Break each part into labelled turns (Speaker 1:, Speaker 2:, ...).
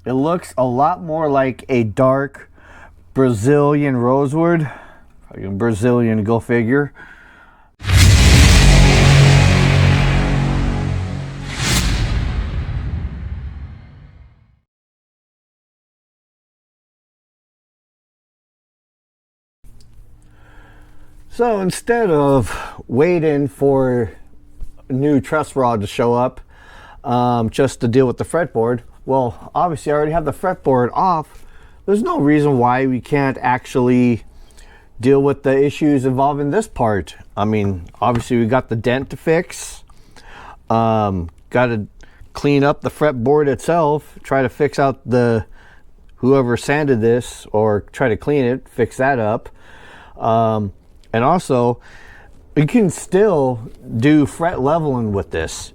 Speaker 1: It looks a lot more like a dark Brazilian rosewood. Brazilian, go figure. So instead of waiting for a new truss rod to show up just to deal with the fretboard, well, obviously I already have the fretboard off. There's no reason why we can't actually deal with the issues involving this part. I mean, obviously we got the dent to fix. Got to clean up the fretboard itself, try to fix out the whoever sanded this, or try to clean it, fix that up. And also, you can still do fret leveling with this.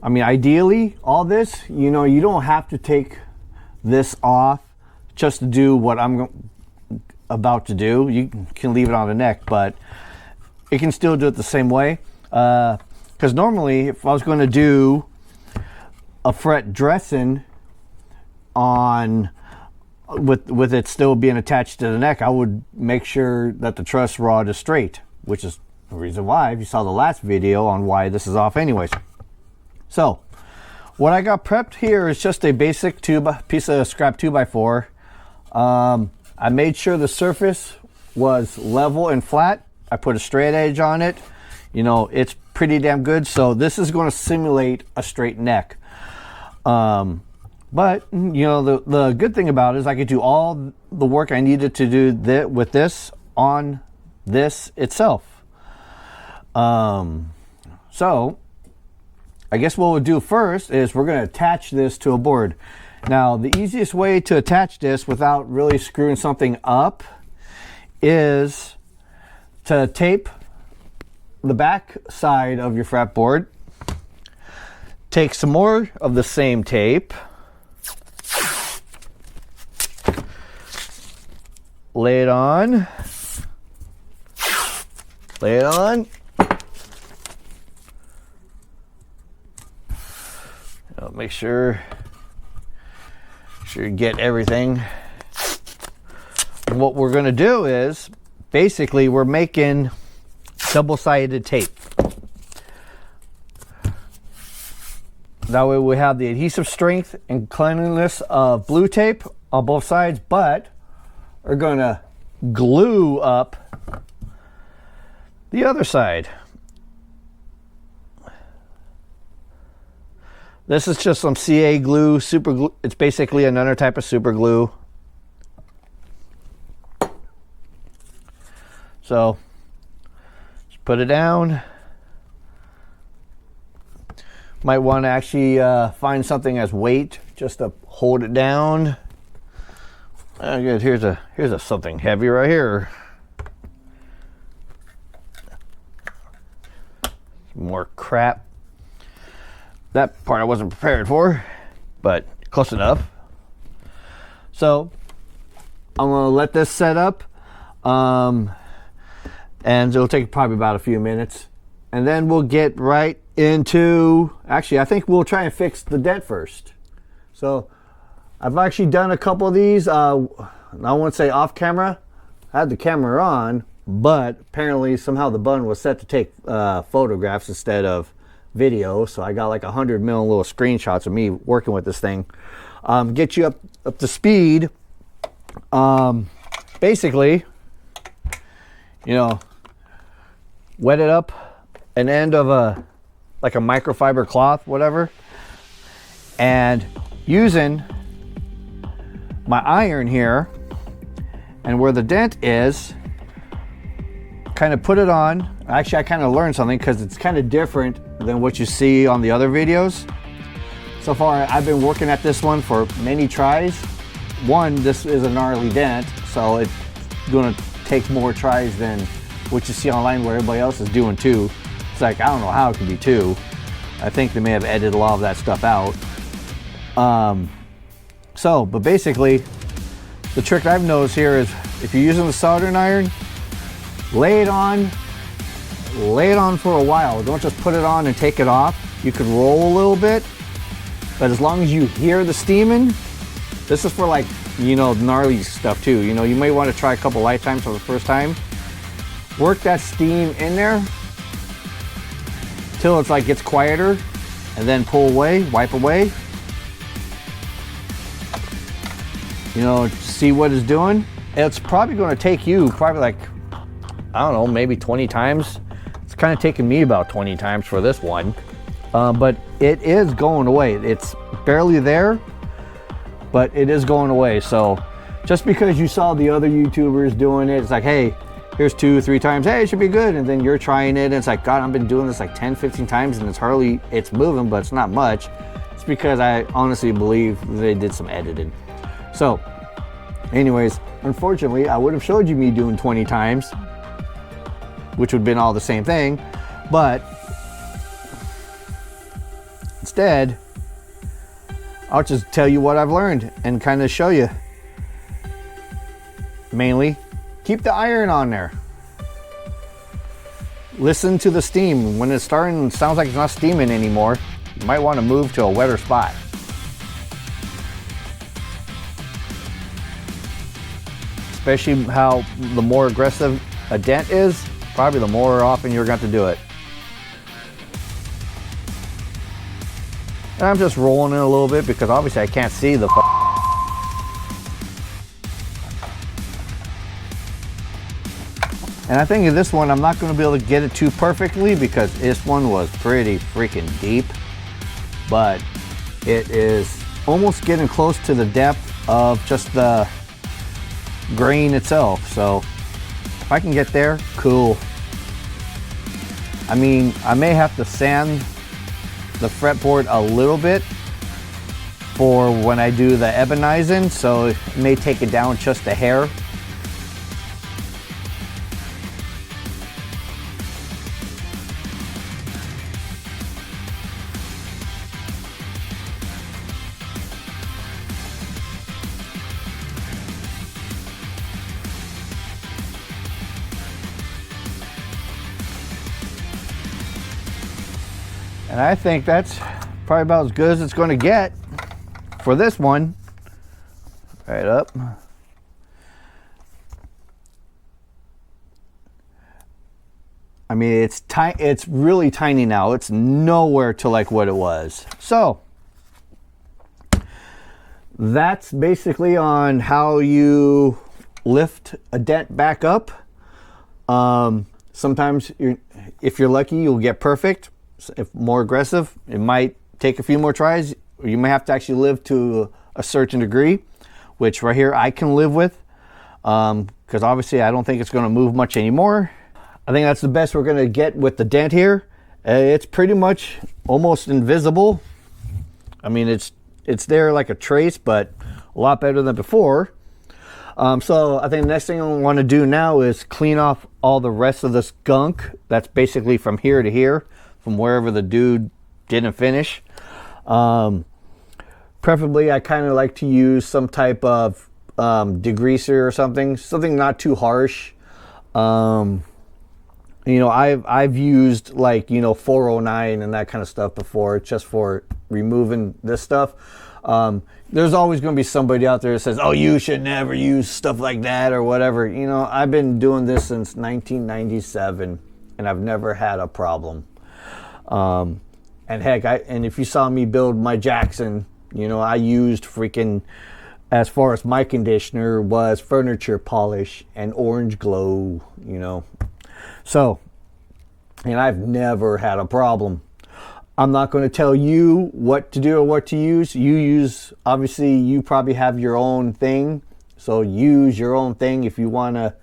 Speaker 1: I mean, ideally, all this, you know, you don't have to take this off just to do what I'm about to do. You can leave it on the neck, but it can still do it the same way. Because normally, if I was going to do a fret dressing on with it still being attached to the neck, I would make sure that the truss rod is straight, which is the reason why, if you saw the last video on why this is off anyways. So what I got prepped here is just a basic piece of scrap 2x4. I made sure the surface was level and flat. I put a straight edge on it. You know, it's pretty damn good. So this is going to simulate a straight neck. But, you know, the good thing about it is I could do all the work I needed to do with this on this itself. So, I guess what we'll do first is we're going to attach this to a board. Now, the easiest way to attach this without really screwing something up is to tape the back side of your fretboard. Take some more of the same tape. Lay it on. Lay it on. Make sure you get everything. What we're going to do is basically we're making double-sided tape. That way we have the adhesive strength and cleanliness of blue tape on both sides, but we're going to glue up the other side. This is just some CA glue, super glue. It's basically another type of super glue. So just put it down. Might want to actually find something as weight just to hold it down. Good. Here's a something heavy right here. More crap. That part I wasn't prepared for, but close enough. So I'm gonna let this set up, and it'll take probably about a few minutes, and then we'll get right into. Actually, I think we'll try and fix the dent first. So I've actually done a couple of these. I won't say off camera. I had the camera on, but apparently somehow the button was set to take photographs instead of video. So I got like 100 million little screenshots of me working with this thing. Get you up to speed. Basically, you know, wet it up an end of a microfiber cloth, whatever, and using my iron here and where the dent is, kind of put it on. Actually, I kind of learned something because it's kind of different than what you see on the other videos. So far, I've been working at this one for many tries. One, this is a gnarly dent, so it's going to take more tries than what you see online where everybody else is doing too. It's like, I don't know how it could be two. I think they may have edited a lot of that stuff out. But basically, the trick I've noticed here is if you're using the soldering iron, lay it on for a while. Don't just put it on and take it off. You could roll a little bit But as long as you hear the steaming, this is for like, you know, gnarly stuff too. You know, you may want to try a couple lifetimes for the first time. Work that steam in there till it's like gets quieter, and then pull away, wipe away. You know, see what it's doing. It's probably going to take you probably like, I don't know, maybe 20 times. It's kind of taken me about 20 times for this one. But it is going away. It's barely there, but it is going away. So just because you saw the other YouTubers doing it, it's like, hey, here's 2-3 times, hey, it should be good. And then you're trying it and it's like, God, I've been doing this like 10-15 times and it's moving, but it's not much. It's because I honestly believe they did some editing. So anyways, unfortunately, I would have showed you me doing 20 times, which would have been all the same thing, but instead, I'll just tell you what I've learned and kind of show you. Mainly, keep the iron on there. Listen to the steam. When it's starting, sounds like it's not steaming anymore, you might want to move to a wetter spot. Especially how the more aggressive a dent is, probably the more often you're going to do it. And I'm just rolling it a little bit because obviously I can't see the And I think in this one I'm not going to be able to get it too perfectly because this one was pretty freaking deep. But it is almost getting close to the depth of just the grain itself. So if I can get there, cool. I mean, I may have to sand the fretboard a little bit for when I do the ebonizing, so it may take it down just a hair. And I think that's probably about as good as it's going to get for this one. Right up. I mean, it's really tiny now. It's nowhere to like what it was. So that's basically on how you lift a dent back up. Sometimes if you're lucky, you'll get perfect. If more aggressive, it might take a few more tries. You may have to actually live to a certain degree, which right here I can live with, because obviously I don't think it's going to move much anymore. I think that's the best we're going to get with the dent here. It's pretty much almost invisible. I mean, it's there like a trace, but a lot better than before. So I think the next thing I want to do now is clean off all the rest of this gunk that's basically from here to here, from wherever the dude didn't finish. Preferably, I kind of like to use some type of degreaser or something not too harsh. You know, I've used like, you know, 409 and that kind of stuff before, just for removing this stuff. There's always going to be somebody out there that says, oh, you should never use stuff like that or whatever. You know, I've been doing this since 1997 and I've never had a problem. And heck, and if you saw me build my Jackson, you know, I used freaking, as far as my conditioner was furniture polish and orange glow, you know. So, and I've never had a problem. I'm not going to tell you what to do or what to use. Obviously you probably have your own thing. So use your own thing. If you want to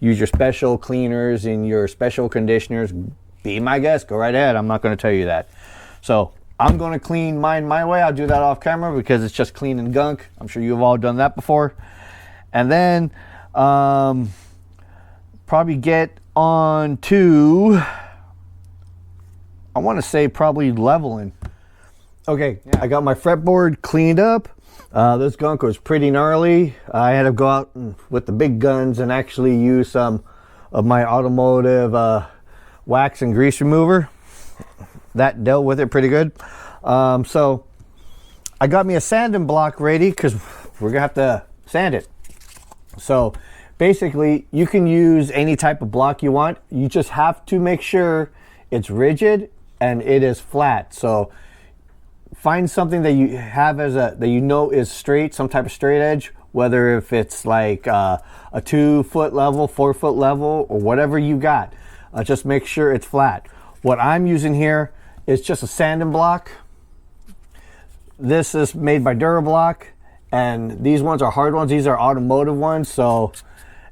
Speaker 1: use your special cleaners and your special conditioners, be my guest, go right ahead. I'm not going to tell you that. So I'm going to clean mine my way. I'll do that off camera because it's just cleaning gunk. I'm sure you've all done that before. And then probably get on to, I want to say probably leveling. Okay, I got my fretboard cleaned up. This gunk was pretty gnarly. I had to go out with the big guns and actually use some of my automotive wax and grease remover. That dealt with it pretty good. So I got me a sanding block ready because we're gonna have to sand it. So basically you can use any type of block you want. You just have to make sure it's rigid and it is flat. So find something that you have as that you know is straight, some type of straight edge, whether if it's like a 2-foot level, 4-foot level, or whatever you got. Just make sure it's flat. What I'm using here is just a sanding block. This is made by Durablock, and these ones are hard ones. These are automotive ones, so,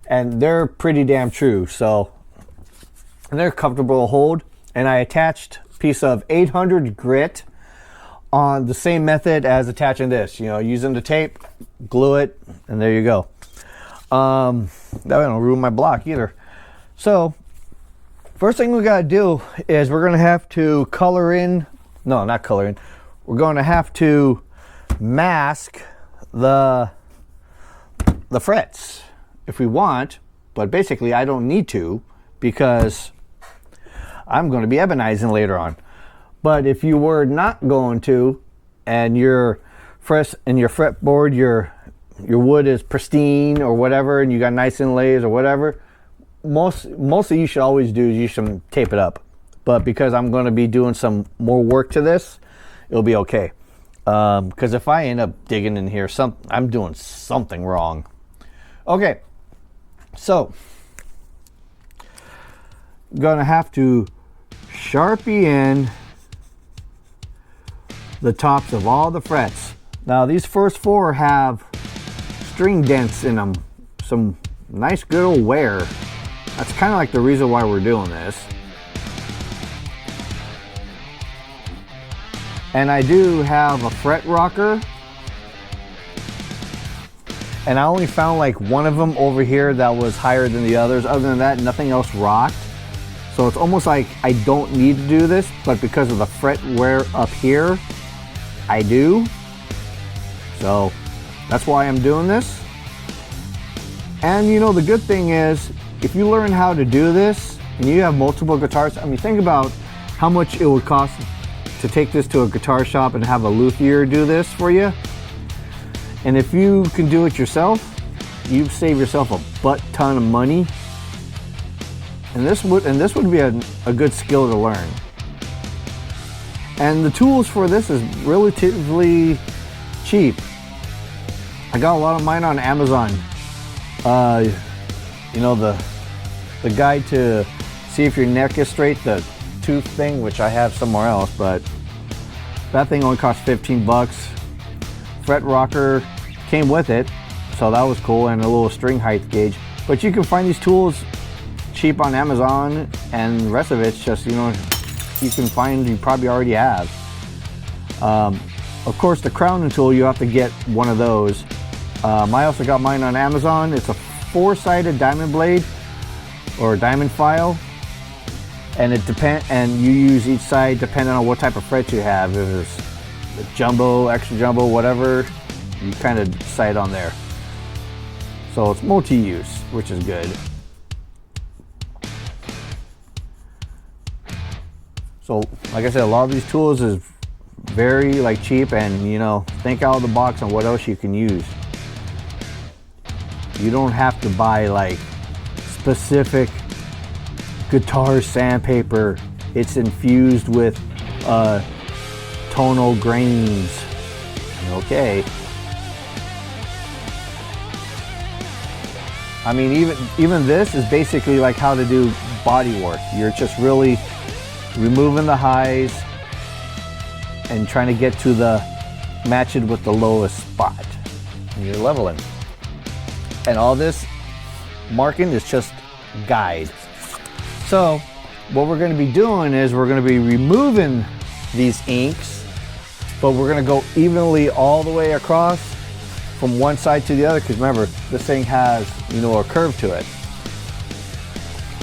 Speaker 1: and they're pretty damn true. So, and they're comfortable to hold. And I attached a piece of 800 grit on the same method as attaching this. You know, using the tape, glue it, and there you go. That won't ruin my block either. So, first thing we gotta do is we're gonna have to color in. No, not color in. We're going to have to mask the frets if we want, but basically I don't need to because I'm going to be ebonizing later on. But if you were not going to, and your fretboard, your wood is pristine or whatever, and you got nice inlays or whatever, mostly you should always do is you should tape it up. But because I'm going to be doing some more work to this, it'll be okay. Because if I end up digging in here, I'm doing something wrong. Okay, so gonna have to Sharpie in the tops of all the frets. Now these first 4 have string dents in them, some nice good old wear. That's kind of like the reason why we're doing this. And I do have a fret rocker, and I only found like one of them over here that was higher than the others. Other than that, nothing else rocked. So it's almost like I don't need to do this, but because of the fret wear up here, I do. So that's why I'm doing this. And you know, the good thing is, if you learn how to do this and you have multiple guitars, I mean, think about how much it would cost to take this to a guitar shop and have a luthier do this for you. And if you can do it yourself, you save yourself a butt ton of money. And this would be a good skill to learn. And the tools for this is relatively cheap. I got a lot of mine on Amazon. You know, the guide to see if your neck is straight, the tooth thing, which I have somewhere else, but that thing only cost 15 bucks. Fret rocker came with it, so that was cool, and a little string height gauge. But you can find these tools cheap on Amazon, and the rest of it's just, you know, you can find, you probably already have. Of course, the crowning tool, you have to get one of those. I also got mine on Amazon. It's a 4-sided diamond blade or diamond file. And and you use each side depending on what type of fret you have. If it's jumbo, extra jumbo, whatever, you kind of decide on there. So it's multi-use, which is good. So like I said, a lot of these tools is very like cheap, and you know, think out of the box on what else you can use. You don't have to buy like specific guitar sandpaper. It's infused with tonal grains. Okay. I mean, even this is basically like how to do body work. You're just really removing the highs and trying to get to the match it with the lowest spot. And you're leveling. And all this marking is just guide. So what we're going to be doing is we're going to be removing these inks, but we're going to go evenly all the way across from one side to the other, because remember, this thing has, you know, a curve to it,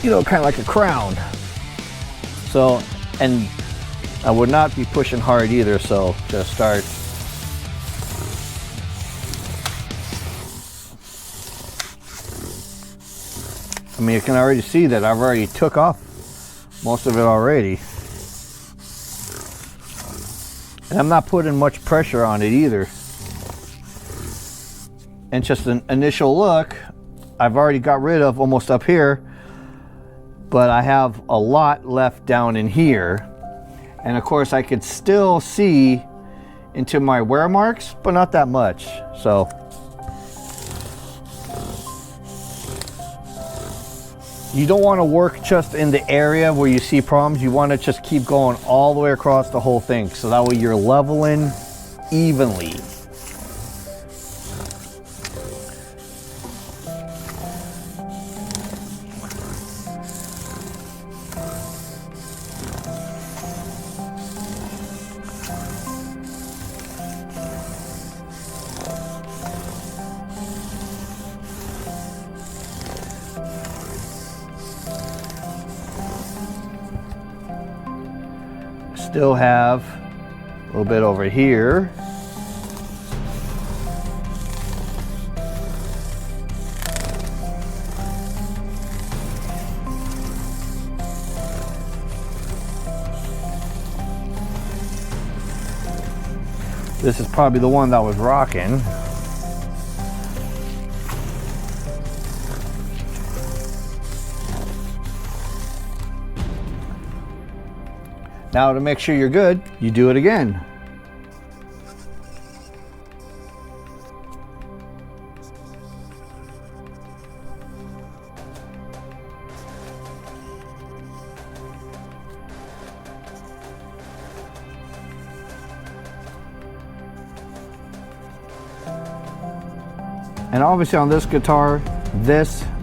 Speaker 1: you know, kind of like a crown. So, and I would not be pushing hard either, so just start. I mean, you can already see that I've already took off most of it already. And I'm not putting much pressure on it either. And just an initial look, I've already got rid of almost up here, but I have a lot left down in here. And of course I could still see into my wear marks, but not that much. So you don't want to work just in the area where you see problems. You want to just keep going all the way across the whole thing, so that way you're leveling evenly. Still have a little bit over here. This is probably the one that was rocking. Now, to make sure you're good, you do it again. And obviously on this guitar,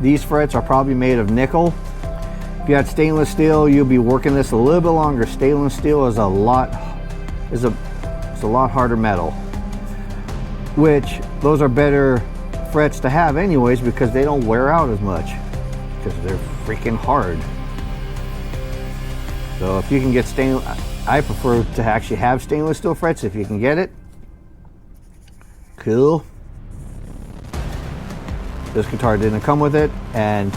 Speaker 1: these frets are probably made of nickel. If you had stainless steel, you'll be working this a little bit longer. Stainless steel is a lot harder metal, which those are better frets to have anyways, because they don't wear out as much because they're freaking hard. So if you can get stainless, I prefer to actually have stainless steel frets if you can get it. Cool. This guitar didn't come with it, and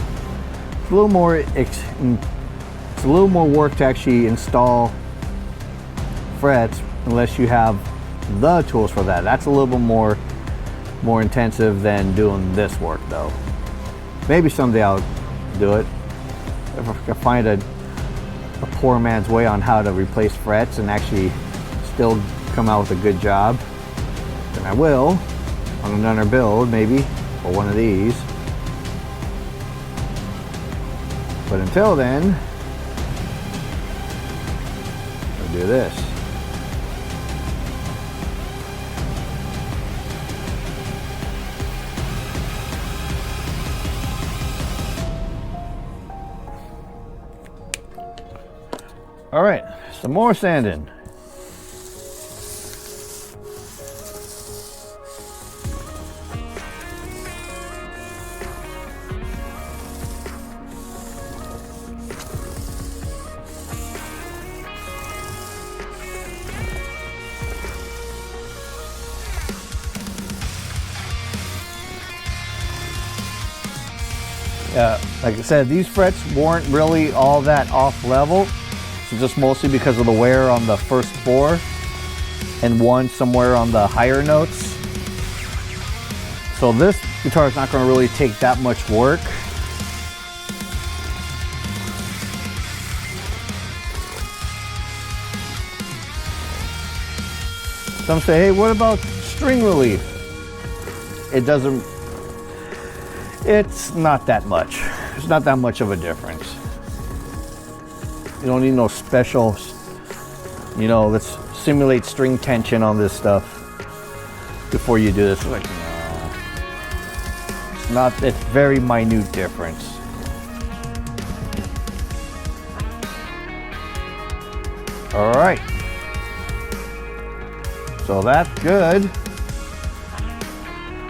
Speaker 1: it's a little more work to actually install frets unless you have the tools for that. That's a little bit more intensive than doing this work though. Maybe someday I'll do it if I can find a poor man's way on how to replace frets and actually still come out with a good job. Then I will on another build, maybe, or one of these. But until then, I'll do this. All right, some more sanding. Like I said, these frets weren't really all that off level, so just mostly because of the wear on the first four and one somewhere on the higher notes. So this guitar is not going to really take that much work. Some say, hey, what about string relief? It's not that much. It's not that much of a difference. You don't need no special, let's simulate string tension on this stuff before you do this. Like, no. It's very minute difference. All right. So that's good.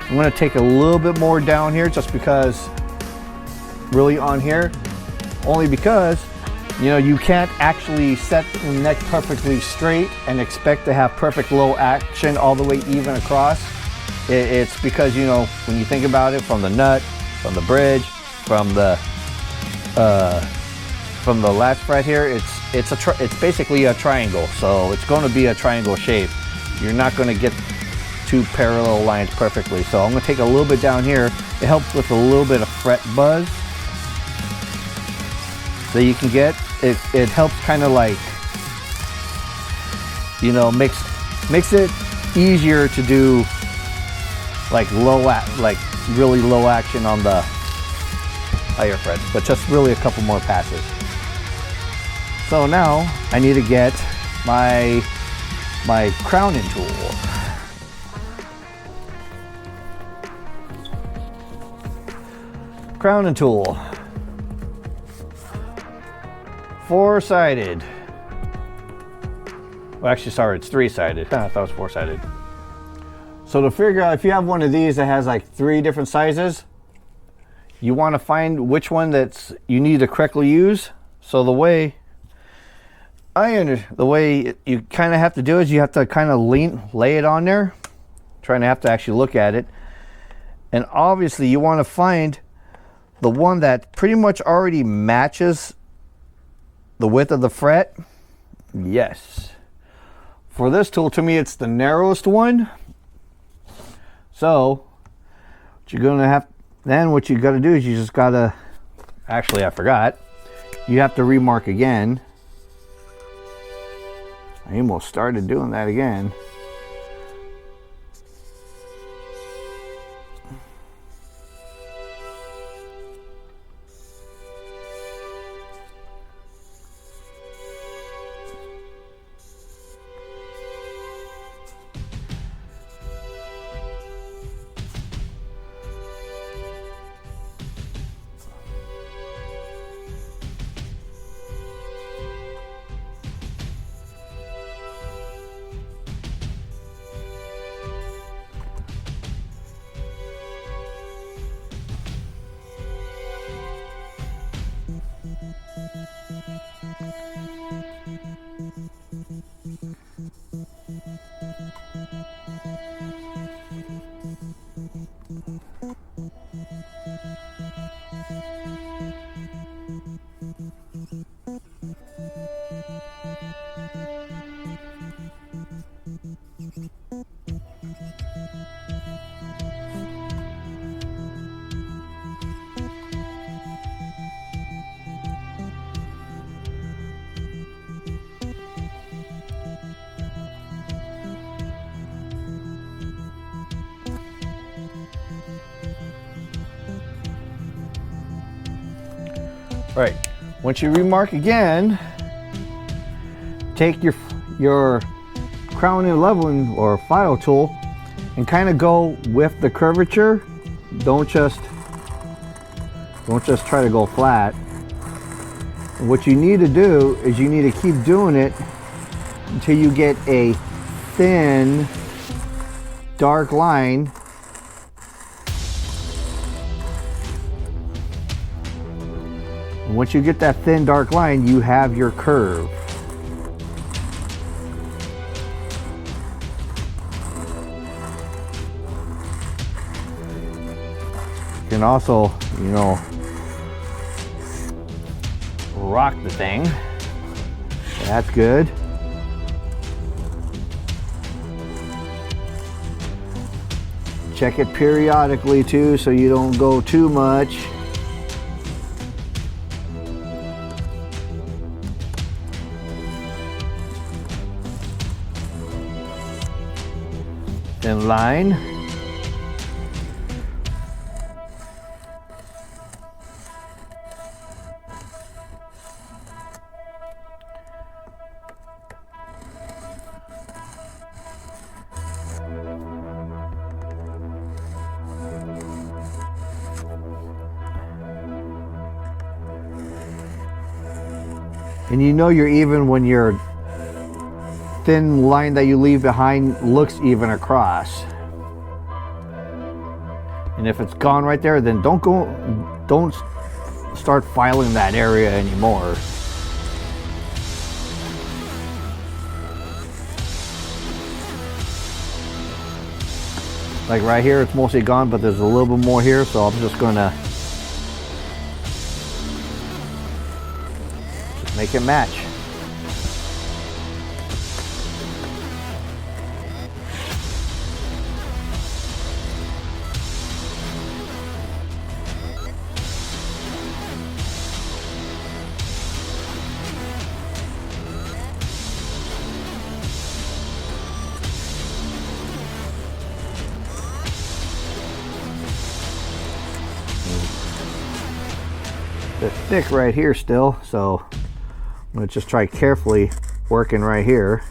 Speaker 1: I'm going to take a little bit more down here just because, really on here, only because, you can't actually set the neck perfectly straight and expect to have perfect low action all the way even across. It's because, when you think about it, from the nut, from the bridge, from the
Speaker 2: from the last fret here, it's basically a triangle, so it's going to be a triangle shape. You're not going to get two parallel lines perfectly. So I'm going to take a little bit down here. It helps with a little bit of fret buzz that you can get. It helps kind of like, you know, makes it easier to do like really low action on the higher frets, but just really a couple more passes. So now I need to get my crowning tool. Crowning tool. 4-sided. Well, actually, sorry, it's 3-sided. I thought it was 4-sided. So to figure out if you have one of these that has like 3 different sizes, you want to find which one that's you need to correctly use. So the way you kind of have to do is you have to kind of lay it on there, trying to have to actually look at it. And obviously you want to find the one that pretty much already matches the width of the fret. Yes. For this tool, to me, it's the narrowest one. So what you're gonna have, then what you gotta do is you just gotta, actually I forgot, you have to remark again. I almost started doing that again. Right, once you remark again, take your crowning leveling or file tool and kind of go with the curvature. Don't just try to go flat. And what you need to do is you need to keep doing it until you get a thin, dark line. And once you get that thin, dark line, you have your curve. You can also, you know, rock the thing. That's good. Check it periodically too, so you don't go too much. Thin line. And you know you're even when your thin line that you leave behind looks even across. And if it's gone right there, then don't start filing that area anymore. Like right here, it's mostly gone, but there's a little bit more here, so I'm just gonna make it match.
Speaker 1: They're thick right here still, so I'm going to just try carefully working right here.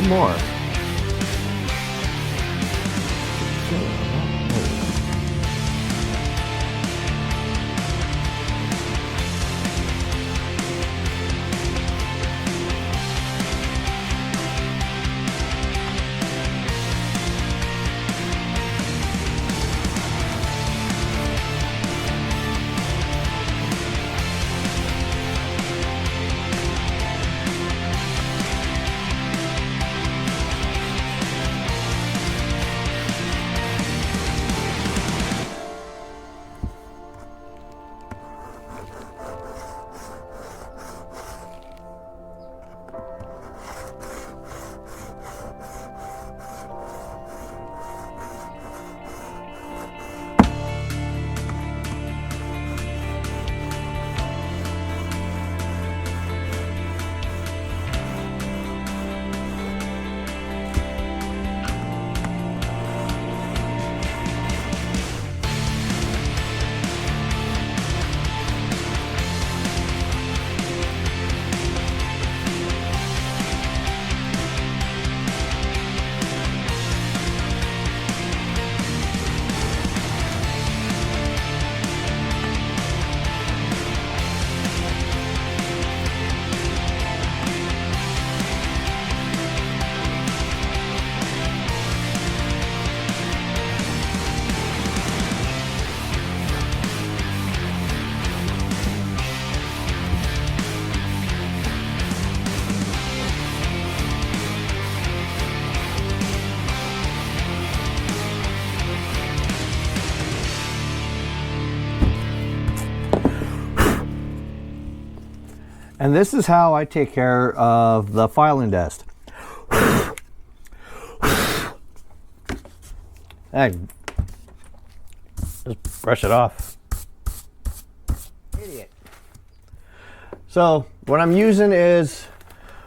Speaker 2: little more.
Speaker 1: And this is how I take care of the filing desk.
Speaker 2: Hey, just brush it off.
Speaker 1: Idiot. So what I'm using is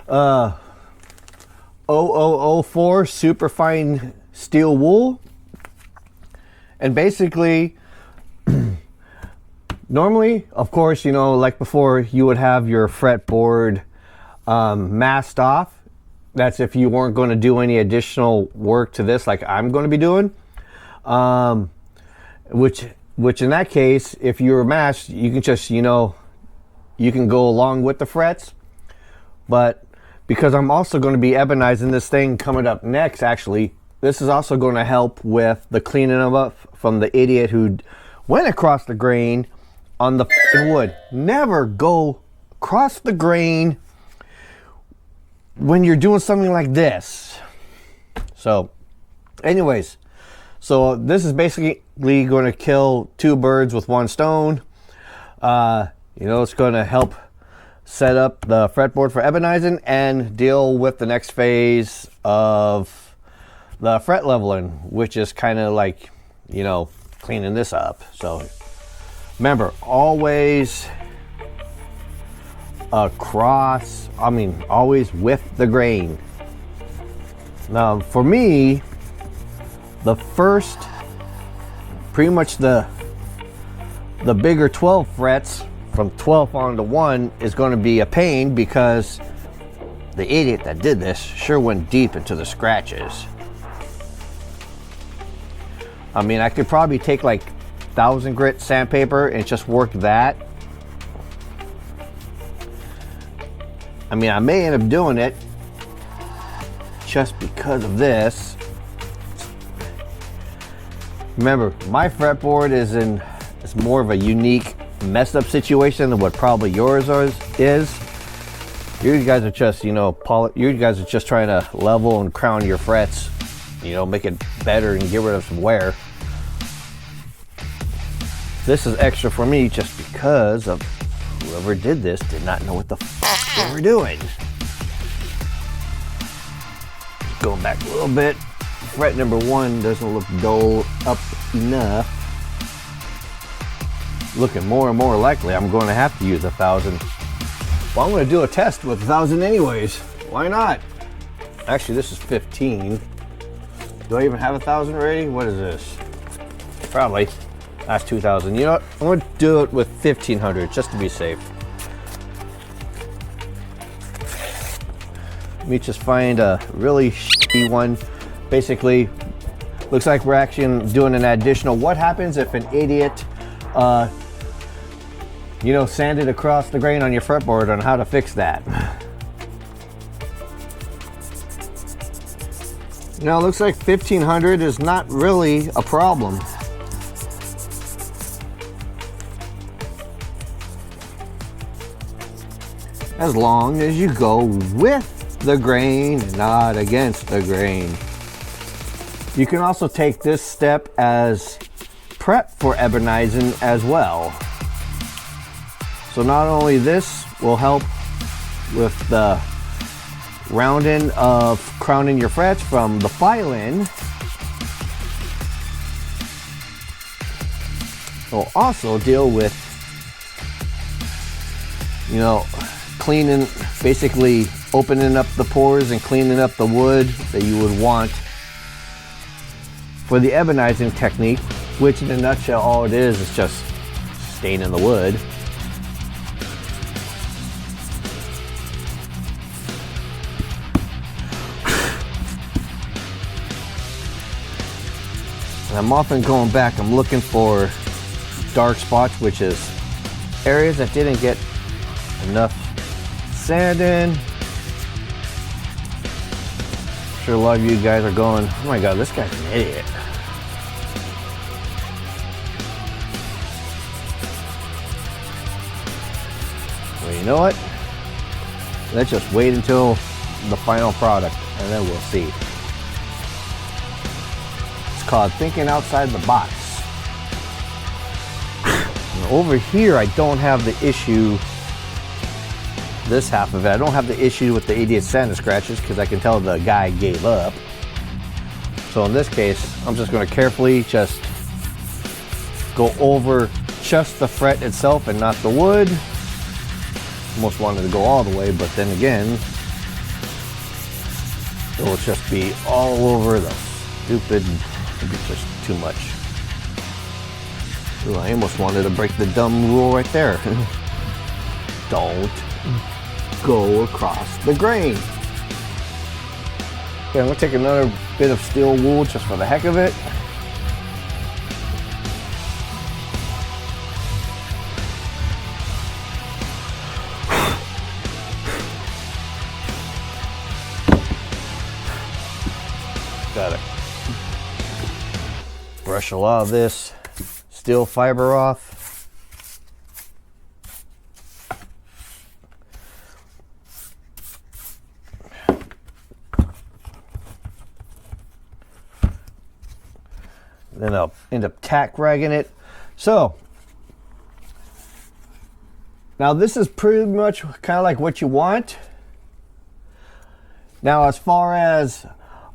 Speaker 1: 0004 superfine steel wool. And basically, normally, of course, you know, like before, you would have your fretboard masked off. That's if you weren't going to do any additional work to this like I'm going to be doing. Which in that case, if you're masked, you can just, you know, you can go along with the frets. But because I'm also going to be ebonizing this thing coming up next, actually, this is also going to help with the cleaning of up from the idiot who went across the grain on the wood. Never go across the grain when you're doing something like this. So anyways, so this is basically going to kill two birds with one stone. You know, it's going to help set up the fretboard for ebonizing and deal with the next phase of the fret leveling, which is kind of like, you know, cleaning this up. So remember, always across, always with the grain. Now for me, the first, pretty much the bigger 12 frets from 12 on to 1 is going to be a pain, because the idiot that did this sure went deep into the scratches. I mean, I could probably take like 1000 grit sandpaper and just work that. I mean, I may end up doing it just because of this. Remember, my fretboard is more of a unique, messed up situation than what probably yours is. You guys are just, you know, you guys are just trying to level and crown your frets, you know, make it better and get rid of some wear. This is extra for me just because of whoever did this did not know what the fuck they were doing. Going back a little bit, fret number 1 doesn't look dull up enough. Looking more and more likely I'm going to have to use 1000. Well, I'm going to do a test with 1000 anyways. Why not? Actually, this is 15. Do I even have 1000 already? What is this? Probably. That's 2000. You know what? I'm going to do it with 1500 just to be safe.
Speaker 2: Let me just find a really shitty one. Basically, looks like we're actually doing an additional. What happens if an idiot, you know, sanded across the grain on your fretboard, on how to fix that? Now, it looks like 1500 is not really a problem. As long as you go with the grain, not against the grain. You can also take this step as prep for ebonizing as well. So not only this will help with the rounding of crowning your frets from the filing, will also deal with, you know, cleaning, basically opening up the pores and cleaning up the wood that you would want for the ebonizing technique, which in a nutshell all it is just staining the wood. And I'm often going back, I'm looking for dark spots, which is areas that didn't get enough sanding. I'm sure a lot of you guys are going, oh my god, this guy's an idiot. Well, you know what? Let's just wait until the final product and then we'll see. It's called thinking outside the box. And over here, I don't have the issue, this half of it, I don't have the issue with the idiot sand scratches because I can tell the guy gave up. So in this case, I'm just going to carefully just go over just the fret itself and not the wood. Almost wanted to go all the way, but then again, it will just be all over the stupid, it'd be just too much. Ooh, I almost wanted to break the dumb rule right there. Don't go across the grain. Okay, I'm gonna take another bit of steel wool just for the heck of it. Gotta brush a lot of this steel fiber off. Then I'll end up tack ragging it. So now this is pretty much kind of like what you want. Now as far as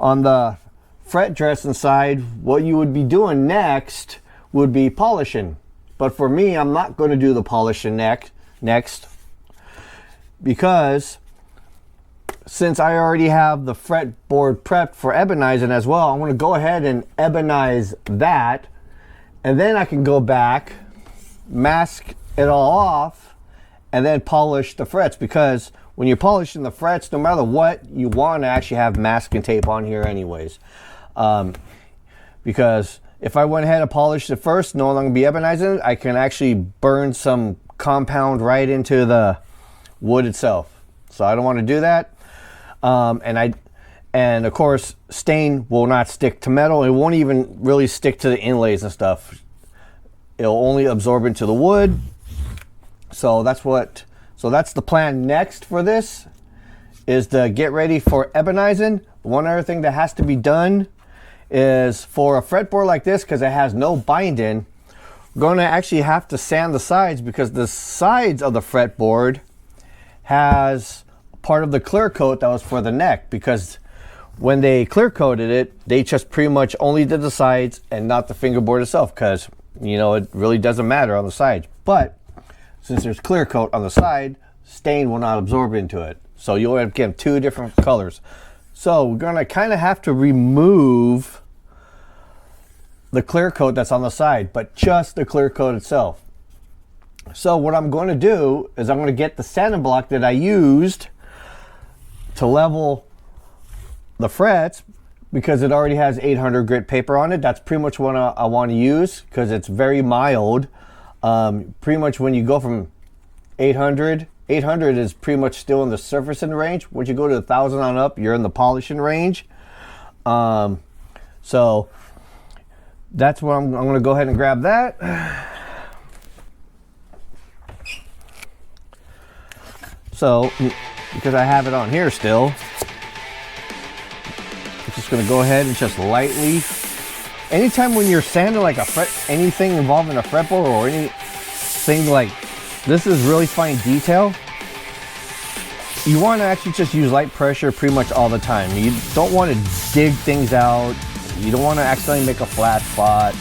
Speaker 2: on the fret dressing side, what you would be doing next would be polishing. But for me, I'm not going to do the polishing next because since I already have the fretboard prepped for ebonizing as well, I'm going to go ahead and ebonize that, and then I can go back, mask it all off, and then polish the frets, because when you're polishing the frets, no matter what, you want to actually have masking tape on here anyways. Because if I went ahead and polished it first, no longer be ebonizing, I can actually burn some compound right into the wood itself. So I don't want to do that. And of course, stain will not stick to metal. It won't even really stick to the inlays and stuff. It'll only absorb into the wood. So that's the plan next for this, is to get ready for ebonizing. One other thing that has to be done is for a fretboard like this, because it has no binding, we're going to actually have to sand the sides, because the sides of the fretboard has part of the clear coat that was for the neck, because when they clear coated it, they just pretty much only did the sides and not the fingerboard itself, because, you know, it really doesn't matter on the sides. But since there's clear coat on the side, stain will not absorb into it. So you'll end up getting two different colors. So we're going to kind of have to remove the clear coat that's on the side, but just the clear coat itself. So what I'm going to do is I'm going to get the sanding block that I used
Speaker 1: to level the frets, because it already has 800 grit paper on it. That's pretty much what I want to use, because it's very mild. Pretty much when you go from 800 is pretty much still in the surfacing range. Once you go to 1,000 on up, you're in the polishing range. So that's what I'm going to go ahead and grab that. So because I have it on here still, I'm just going to go ahead and just lightly, anytime when you're sanding like a fret, anything involving a fretboard or anything like this is really fine detail, you want to actually just use light pressure pretty much all the time. You don't want to dig things out. You don't want to accidentally make a flat spot.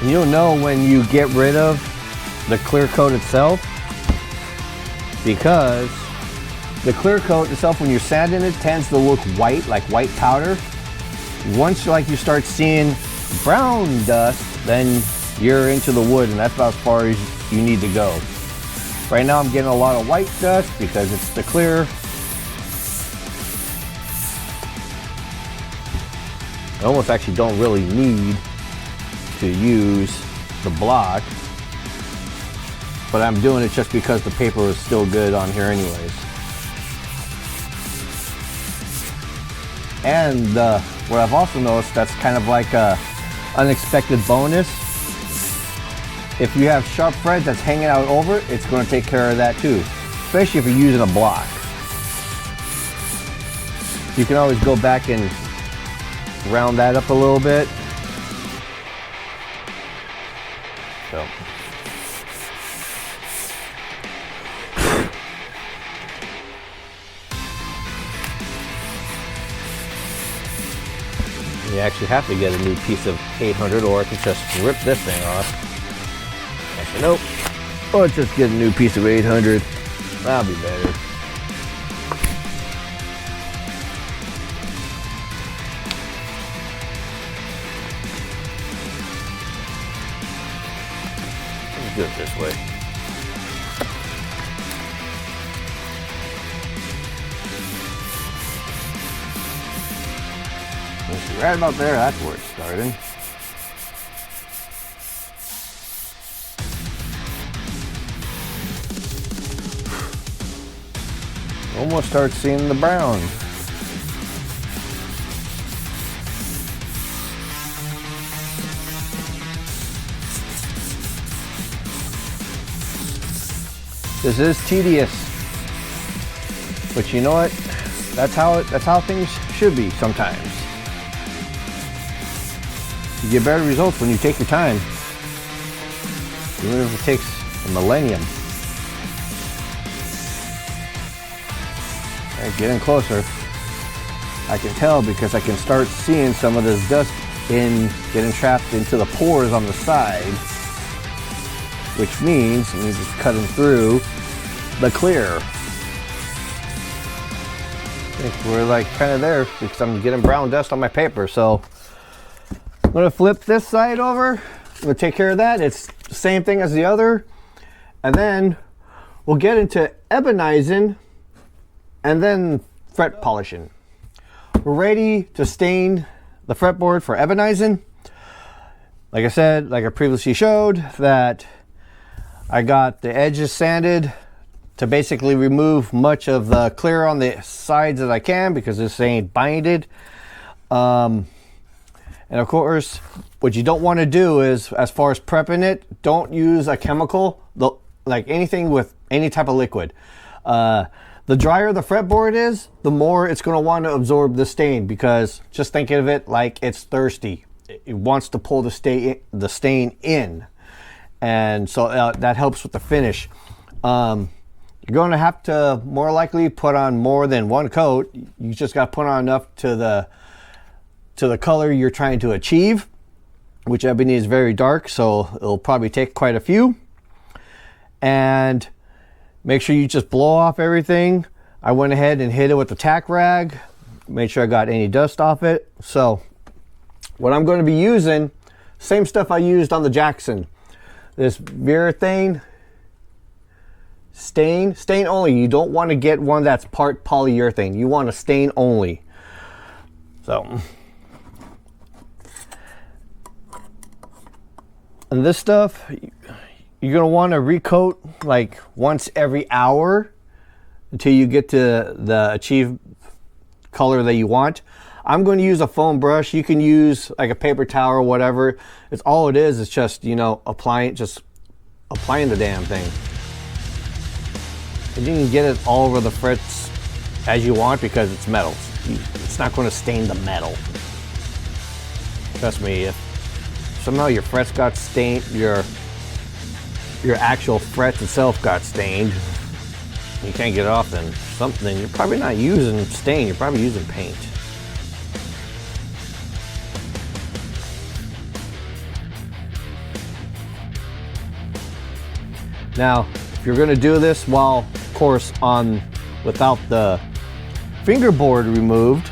Speaker 1: You'll know when you get rid of the clear coat itself, because the clear coat itself, when you're sanding it, tends to look white, like white powder. Once you start seeing brown dust, then you're into the wood, and that's about as far as you need to go. Right now I'm getting a lot of white dust because it's the clear. I almost actually don't really need to use the block, but I'm doing it just because the paper is still good on here anyways. And what I've also noticed that's kind of like a unexpected bonus, if you have sharp thread that's hanging out over it, it's going to take care of that too, especially if you're using a block. You can always go back and round that up a little bit. So. You actually have to get a new piece of 800, or I can just rip this thing off. Actually, nope. Or just get a new piece of 800. That'll be better. Do it this way. Let's see, right about there, that's where it's starting. Almost start seeing the brown. This is tedious, but you know what? That's how things should be sometimes. You get better results when you take your time, even if it takes a millennium. All right, getting closer. I can tell because I can start seeing some of this dust getting trapped into the pores on the side, which means it means it's cutting through the clear. I think we're like kind of there because I'm getting brown dust on my paper. So I'm gonna flip this side over. I'm gonna take care of that. It's the same thing as the other. And then we'll get into ebonizing and then fret polishing. We're ready to stain the fretboard for ebonizing. Like I said, like I previously showed, that I got the edges sanded to basically remove much of the clear on the sides that I can, because this ain't binded. And of course, what you don't want to do is, as far as prepping it, don't use a chemical, like anything with any type of liquid. The drier the fretboard is, the more it's going to want to absorb the stain, because just think of it like it's thirsty. It wants to pull the stain in. And so that helps with the finish. You're going to have to more likely put on more than one coat. You just got to put on enough to the color you're trying to achieve. which ebony is very dark, so it'll probably take quite a few. And make sure you just blow off everything. I went ahead and hit it with the tack rag, made sure I got any dust off it. So what I'm going to be using, same stuff I used on the Jackson. This urethane stain only. You don't want to get one that's part polyurethane. You want a stain only. So, and this stuff, you're going to want to recoat like once every hour until you get to the achieved color that you want. I'm going to use a foam brush. You can use like a paper towel or whatever. It's all it is. It's just, you know, applying the damn thing. And you can get it all over the frets as you want because it's metal. It's not going to stain the metal. Trust me, if somehow your frets got stained, your actual frets itself got stained, you can't get it off, then you're probably not using stain, you're probably using paint. Now, if you're going to do this while, of course, without the fingerboard removed,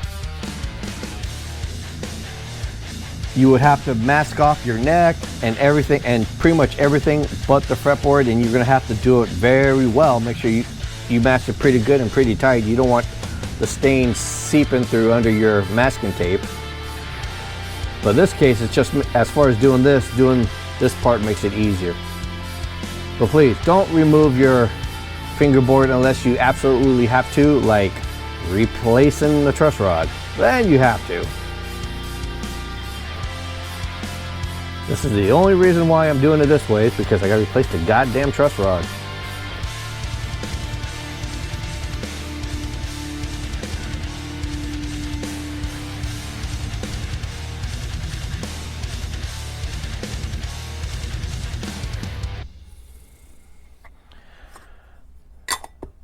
Speaker 1: you would have to mask off your neck and everything, and pretty much everything but the fretboard, and you're going to have to do it very well. Make sure you mask it pretty good and pretty tight. You don't want the stain seeping through under your masking tape. But in this case, it's just, as far as doing this part makes it easier. But please don't remove your fingerboard unless you absolutely have to, like replacing the truss rod. Then you have to. This is the only reason why I'm doing it this way, is because I gotta replace the goddamn truss rod.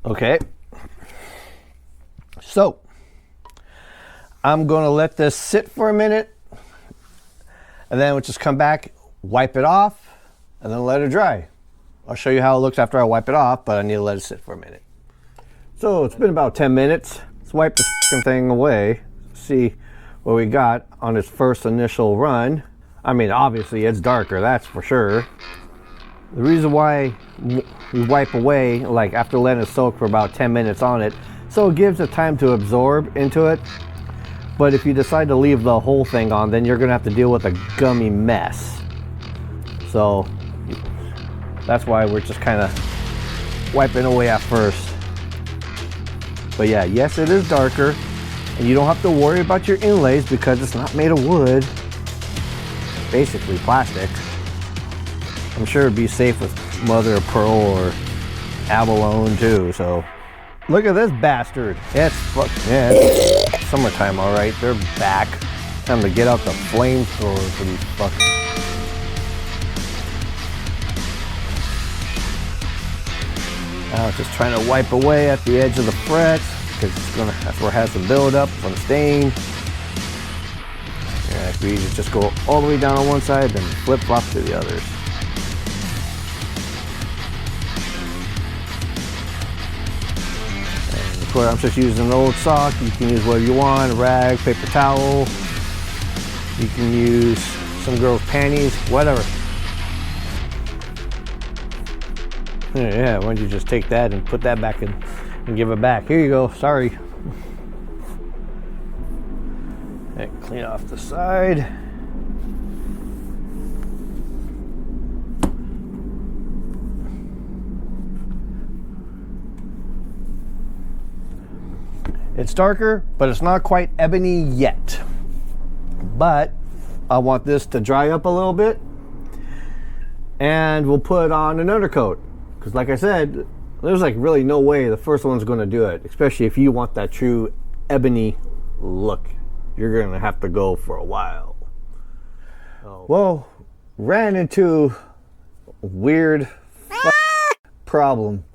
Speaker 1: Okay, so I'm going to let this sit for a minute, and then we'll just come back, wipe it off, and then let it dry. I'll show you how it looks after I wipe it off, but I need to let it sit for a minute. So it's been about 10 minutes. Let's wipe the thing away, see what we got on its first initial run. I mean, obviously it's darker, that's for sure. The reason why we wipe away, like after letting it soak for about 10 minutes on it, so it gives it time to absorb into it. But if you decide to leave the whole thing on, then you're gonna have to deal with a gummy mess. So that's why we're just kind of wiping away at first. But yeah, yes, it is darker, and you don't have to worry about your inlays because it's not made of wood, basically plastic. I'm sure it'd be safe with mother of pearl or abalone too. So look at this bastard. It's summertime, all right. They're back. Time to get out the flamethrower for these fuckers. Now it's just trying to wipe away at the edge of the frets because that's where it has the buildup from the stain. Yeah, if we just go all the way down on one side, then flip-flop to the others. I'm just using an old sock. You can use whatever you want, a rag, paper towel. You can use some girls' panties, whatever. Yeah, why don't you just take that and put that back in and give it back. Here you go, sorry. And clean off the side. It's darker, but it's not quite ebony yet. But I want this to dry up a little bit, and we'll put on an undercoat. Because like I said, there's like really no way the first one's going to do it, especially if you want that true ebony look. You're going to have to go for a while. Well, ran into a weird problem.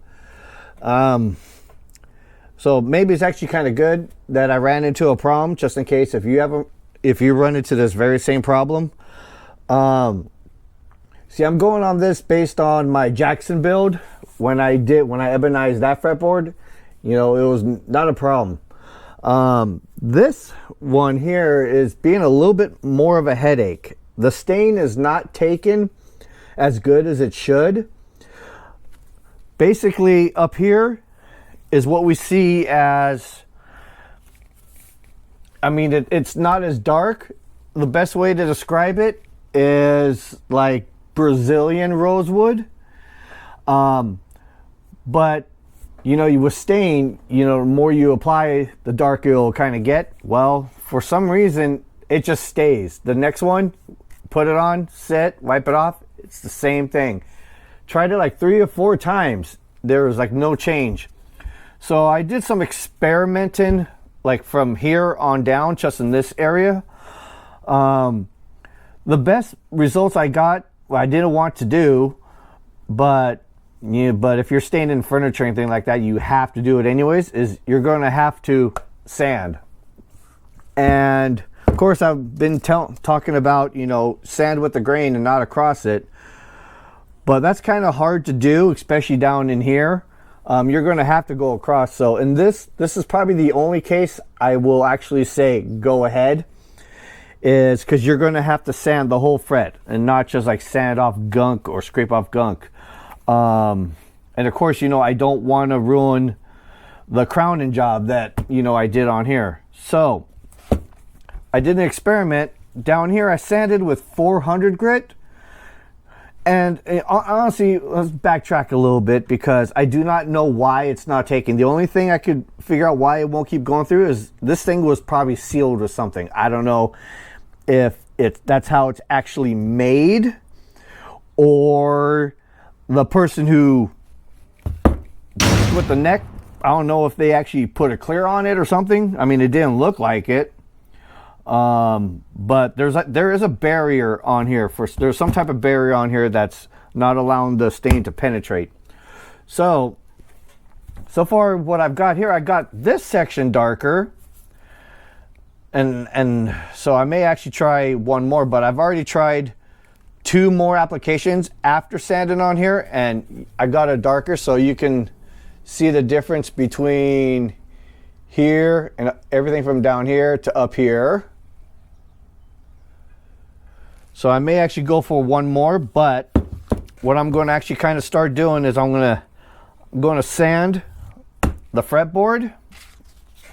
Speaker 1: So maybe it's actually kind of good that I ran into a problem, just in case if you run into this very same problem. See, I'm going on this based on my Jackson build. When I ebonized that fretboard, you know, it was not a problem. This one here is being a little bit more of a headache. The stain is not taken as good as it should. Basically, up here is what we see as, I mean, it's not as dark. The best way to describe it is like Brazilian rosewood. But you know, with stain, you know, the more you apply, the darker you'll kind of get. Well, for some reason, it just stays. The next one, put it on, sit, wipe it off. It's the same thing. Tried it like 3 or 4 times. There was like no change. So I did some experimenting, like from here on down, just in this area. The best results I got, well, I didn't want to do, but if you're staining furniture or anything like that, you have to do it anyways, is you're going to have to sand. And of course, I've been talking about, you know, sand with the grain and not across it. But that's kind of hard to do, especially down in here. You're going to have to go across. So in this is probably the only case I will actually say go ahead, is because you're going to have to sand the whole fret and not just like sand off gunk or scrape off gunk. And of course, you know, I don't want to ruin the crowning job that, you know, I did on here. So I did an experiment down here. I sanded with 400 grit. And honestly, let's backtrack a little bit, because I do not know why it's not taking. The only thing I could figure out why it won't keep going through is this thing was probably sealed with something. I don't know if that's how it's actually made, or the person who with the neck, I don't know if they actually put a clear on it or something. I mean, it didn't look like it. But there is a barrier on here. There's some type of barrier on here that's not allowing the stain to penetrate. So far what I've got here, I got this section darker, and so I may actually try one more, but I've already tried 2 more applications after sanding on here, and I got it darker, so you can see the difference between here and everything from down here to up here. So I may actually go for one more, but what I'm going to actually kind of start doing is I'm going to sand the fretboard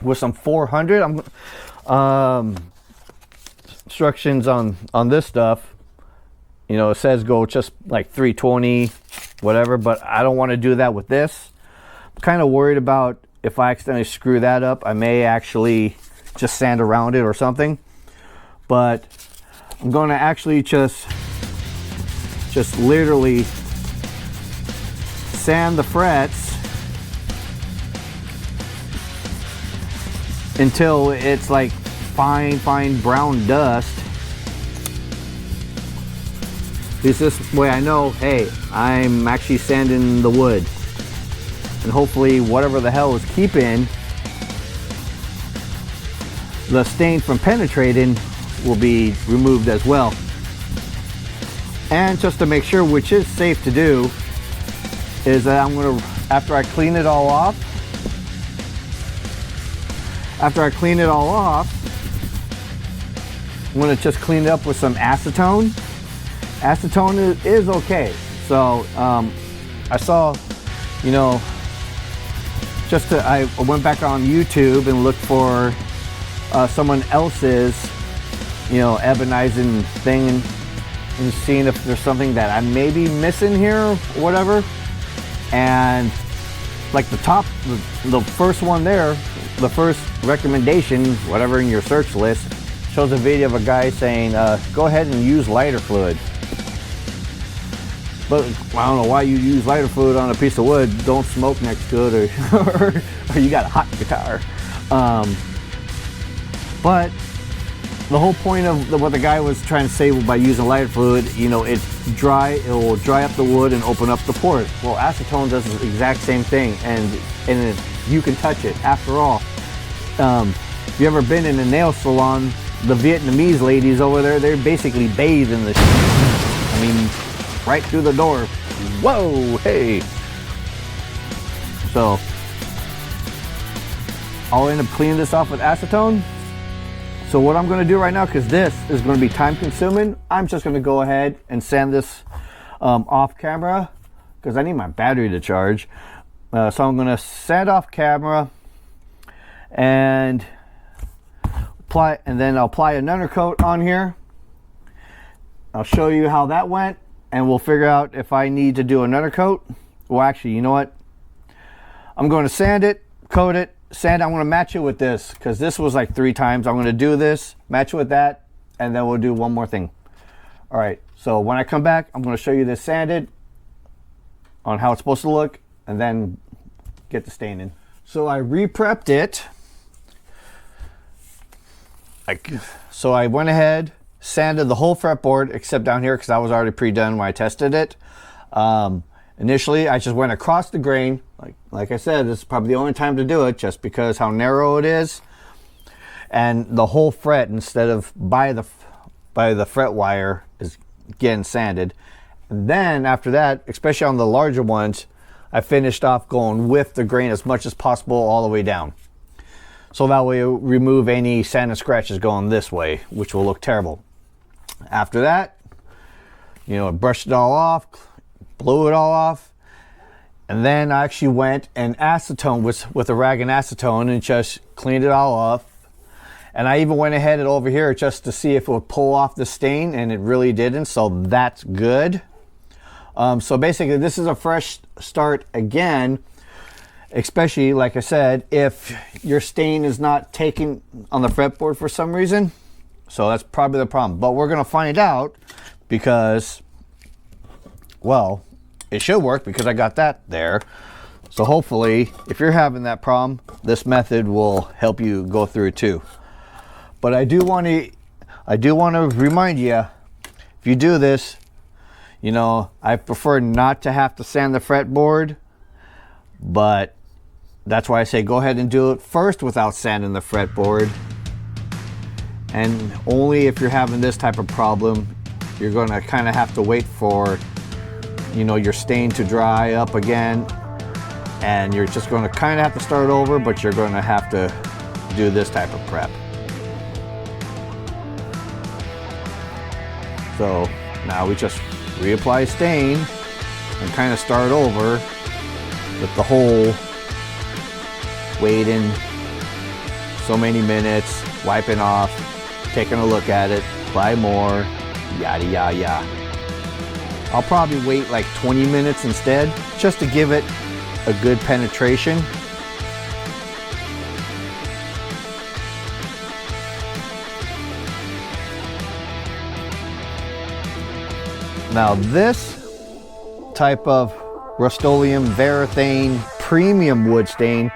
Speaker 1: with some 400. Instructions on this stuff, you know, it says go just like 320, whatever, but I don't want to do that with this. I'm kind of worried about if I accidentally screw that up, I may actually just sand around it or something. But I'm going to actually just literally sand the frets until it's like fine brown dust. Because this way I know, hey, I'm actually sanding the wood. And hopefully whatever the hell is keeping the stain from penetrating will be removed as well. And just to make sure, which is safe to do, is that I'm going to, after I clean it all off, I'm going to just clean it up with some acetone. Acetone is okay. So I saw, you know, I went back on YouTube and looked for someone else's, you know, ebonizing thing, and seeing if there's something that I may be missing here or whatever. And like the first one there, the first recommendation, whatever in your search list, shows a video of a guy saying, go ahead and use lighter fluid. But I don't know why you use lighter fluid on a piece of wood. Don't smoke next to it, or you got a hot guitar. But the whole point of what the guy was trying to say by using lighter fluid, you know, it will dry up the wood and open up the pores. Well, acetone does the exact same thing, and you can touch it. After all, if you ever been in a nail salon,
Speaker 2: the Vietnamese ladies over there, they're basically bathed in this. I mean, right through the door. Whoa, hey. So I'll end up cleaning this off with acetone. So what I'm going to do right now, because this is going to be time consuming, I'm just going to go ahead and sand this off camera because I need my battery to charge. So I'm going to sand off camera and then I'll apply an undercoat on here. I'll show you how that went and we'll figure out if I need to do another coat. Well, actually, you know what? I'm going to sand it, coat it, sand. I'm going to match it with this because this was like 3 times. I'm going to do this, match it with that, and then we'll do one more thing. All right, so when I come back, I'm going to show you this sanded on how it's supposed to look and then get the stain in. So I re-prepped it. So I went ahead, sanded the whole fretboard except down here because I was already pre-done when I tested it. Initially, I just went across the grain. Like I said, this is probably the only time to do it just because how narrow it is. And the whole fret instead of by the fret wire is getting sanded. And then after that, especially on the larger ones, I finished off going with the grain as much as possible all the way down. So that way it'll remove any sand and scratches going this way, which will look terrible. After that, you know, I brushed it all off, blew it all off, and then I actually went and acetone with a rag and acetone and just cleaned it all off. And I even went ahead and over here just to see if it would pull off the stain, and it really didn't, so that's good. So basically this is a fresh start again, especially like I said, if your stain is not taking on the fretboard for some reason. So that's probably the problem, but we're gonna find out because, well, it should work because I got that there. So hopefully if you're having that problem, this method will help you go through it too. But I do want to remind you, if you do this, you know, I prefer not to have to sand the fretboard, but that's why I say go ahead and do it first without sanding the fretboard. And only if you're having this type of problem, you're going to kind of have to wait for, you know, your stain to dry up again, and you're just going to kind of have to start over, but you're going to have to do this type of prep. So now we just reapply stain and kind of start over with the whole waiting so many minutes, wiping off, taking a look at it, apply more, yada yada yada. I'll probably wait like 20 minutes instead just to give it a good penetration. Now this type of Rust-Oleum Varathane premium wood stain,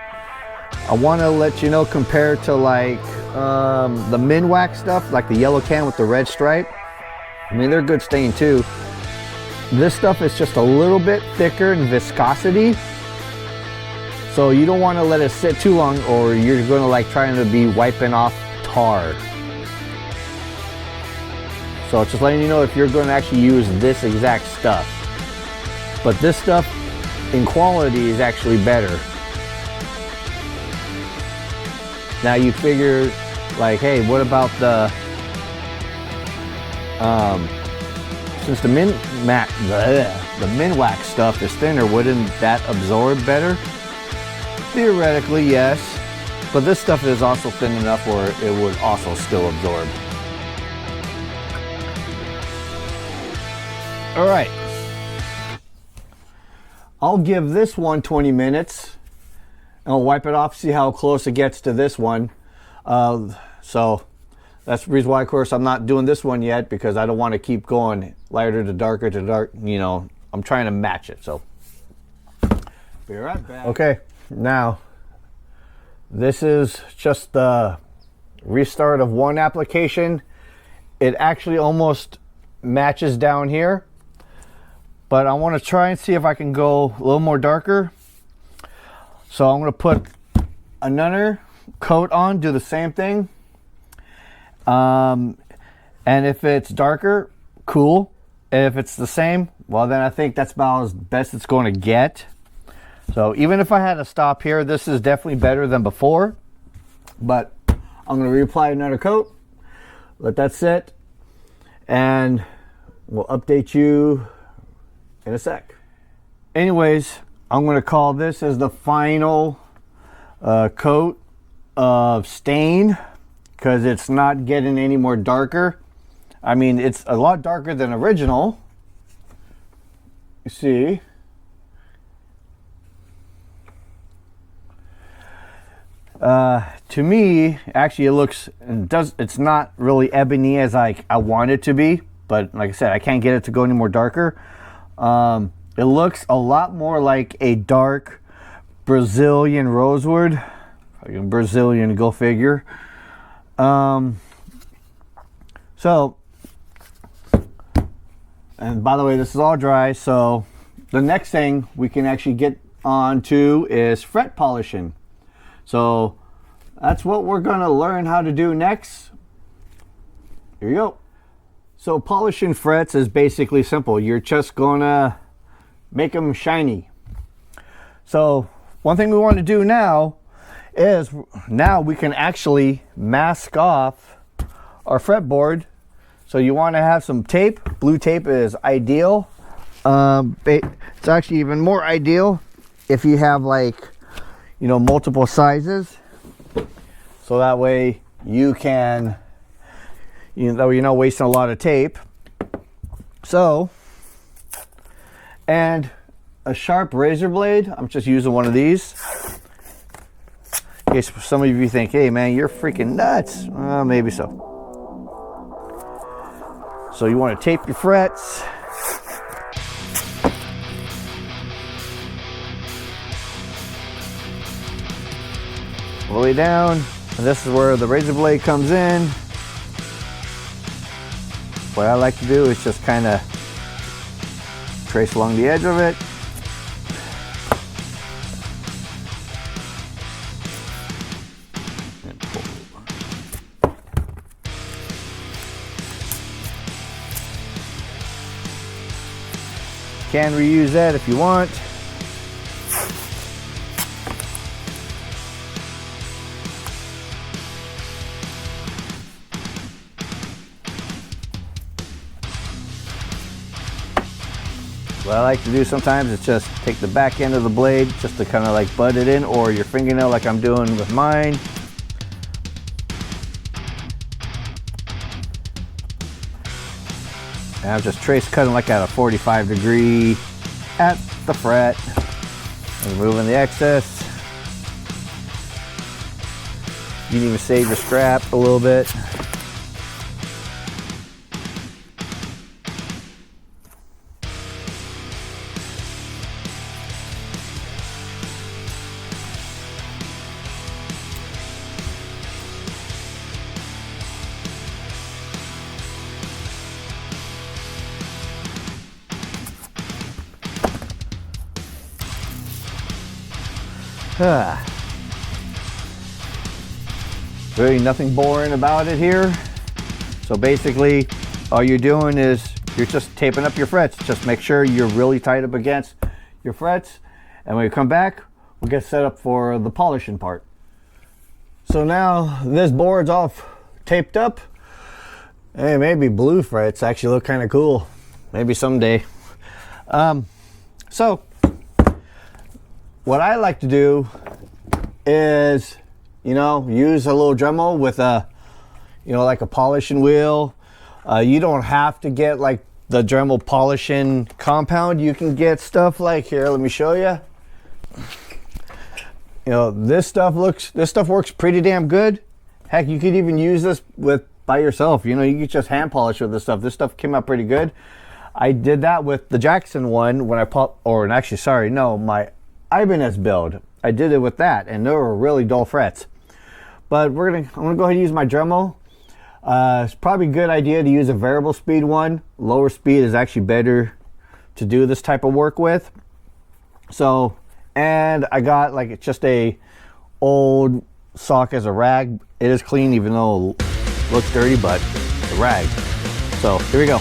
Speaker 2: I want to let you know, compared to like the Minwax stuff, like the yellow can with the red stripe, I mean they're good stain too. This stuff is just a little bit thicker in viscosity, so you don't want to let it sit too long or you're going to like trying to be wiping off tar. So just letting you know if you're going to actually use this exact stuff. But this stuff in quality is actually better. Now you figure like, hey, what about the since the Minwax stuff is thinner, wouldn't that absorb better? Theoretically, yes, but this stuff is also thin enough where it would also still absorb. All right, I'll give this one 20 minutes and I'll wipe it off, see how close it gets to this one. So that's the reason why, of course, I'm not doing this one yet, because I don't want to keep going lighter to darker to dark. You know, I'm trying to match it. So be right back. Okay, now this is just the restart of one application. It actually almost matches down here, but I want to try and see if I can go a little more darker. So I'm going to put another coat on, do the same thing,
Speaker 1: And if it's darker, cool. If it's the same, well, then I think that's about as best it's going to get. So even if I had to stop here, this is definitely better than before. But I'm going to reapply another coat, let that sit, and we'll update you in a sec. Anyways, I'm going to call this as the final coat of stain, because it's not getting any more darker. I mean, it's a lot darker than original. You see. To me, actually, it's not really ebony as I want it to be, but like I said, I can't get it to go any more darker. It looks a lot more like a dark Brazilian rosewood. Brazilian, go figure. So, and by the way, this is all dry, so the next thing we can actually get on to is fret polishing. So that's what we're going to learn how to do next. Here you go. So polishing frets is basically simple. You're just going to make them shiny. So one thing we want to do now is we can actually mask off our fretboard. So you want to have some tape. Blue tape is ideal. It's actually even more ideal if you have multiple sizes, so that way you're not wasting a lot of tape. So, and a sharp razor blade. I'm just using one of these. In case some of you think, hey man, you're freaking nuts. Maybe so. So you want to tape your frets. All the way down, and this is where the razor blade comes in. What I like to do is just kind of trace along the edge of it. And pull. Can reuse that if you want. What I like to do sometimes is just take the back end of the blade just to kind of like butt it in, or your fingernail like I'm doing with mine. And I'm just trace cutting like at a 45 degree at the fret, removing the excess. You can even save your scrap a little bit. Really nothing boring about it here. So basically all you're doing is you're just taping up your frets. Just make sure you're really tight up against your frets, and when you come back we'll get set up for the polishing part. So now this board's all taped up. Hey, maybe blue frets actually look kind of cool, maybe someday. So what I like to do is, use a little Dremel with a, like a polishing wheel. You don't have to get like the Dremel polishing compound. You can get stuff like here. Let me show you. This stuff works pretty damn good. Heck, you could even use this by yourself. You could just hand polish with this stuff. This stuff came out pretty good. I did that with the Jackson one when my Ibanez build. I did it with that, and they were really dull frets. But I'm gonna go ahead and use my Dremel. It's probably a good idea to use a variable speed one. Lower speed is actually better to do this type of work with. So, and I got like just a old sock as a rag. It is clean, even though
Speaker 2: Looks dirty, but it's a rag. So here we go.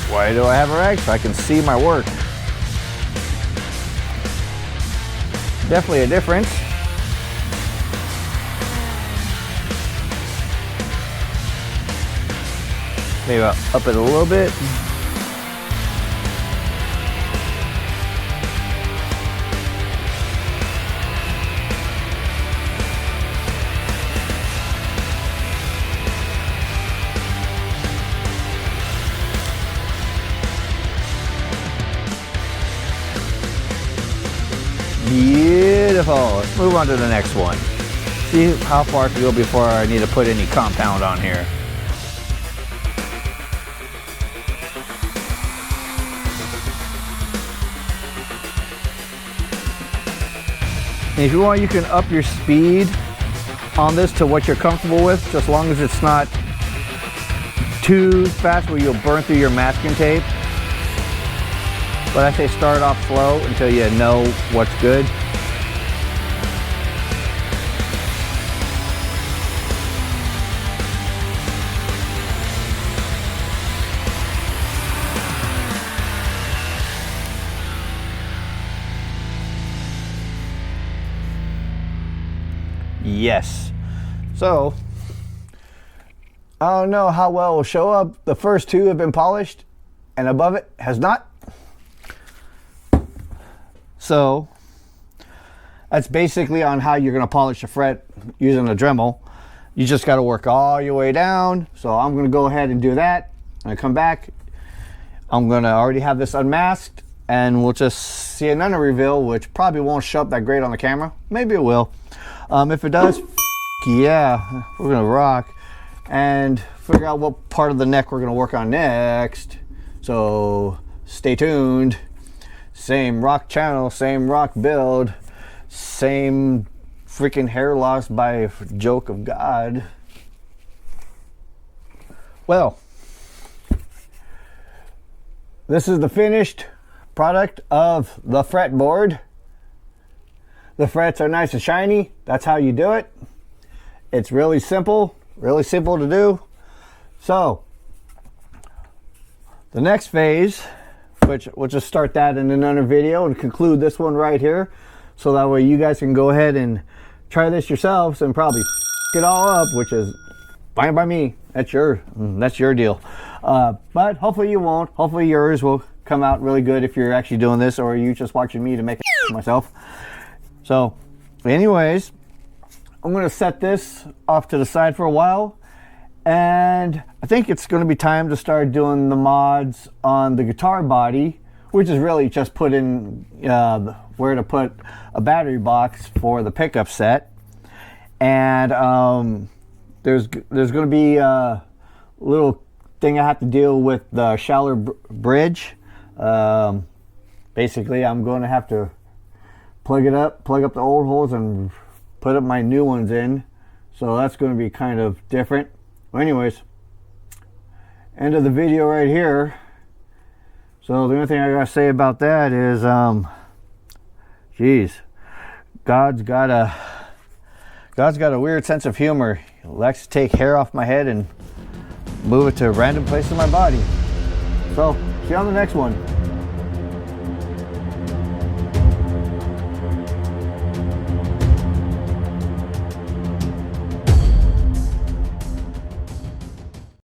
Speaker 2: Why do I have a rag? So I can see my work. Definitely a difference. Maybe I'll up it a little bit. Beautiful. Let's move on to the next one. See how far I can go before I need to put any compound on here. And if you want, you can up your speed on this to what you're comfortable with, just as long as it's not too fast where you'll burn through your masking tape. But I say start off slow until you know what's good. Yes. So, I don't know how well it will show up. The first two have been polished and above it has not. So, that's basically on how you're going to polish a fret using a Dremel. You just got to work all your way down. So I'm going to go ahead and do that. When I come back, I'm going to already have this unmasked and we'll just see another reveal, which probably won't show up that great on the camera. Maybe it will. If it does, yeah, we're gonna rock and figure out what part of the neck we're gonna work on next. So stay tuned. Same rock channel, same rock build, same freaking hair loss by joke of God. Well, this is the finished product of the fretboard. The frets are nice and shiny. That's how you do it. It's really simple to do. So the next phase, which we'll just start that in another video and conclude this one right here, so that way you guys can go ahead and try this yourselves and probably it all up, which is fine by me. That's your deal. But hopefully you won't. Hopefully yours will come out really good if you're actually doing this, or you just watching me to make it myself. So anyways, I'm going to set this off to the side for a while, and I think it's going to be time to start doing the mods on the guitar body, which is really just put in where to put a battery box for the pickup set. And there's going to be a little thing I have to deal with the shallow bridge. Basically, I'm going to have to plug up the old holes and put up my new ones in. So that's going to be kind of different. Well, anyways, end of the video right here. So the only thing I gotta say about that is, geez, God's got a weird sense of humor. He likes to take hair off my head and move it to random places in my body. So see you on the next one.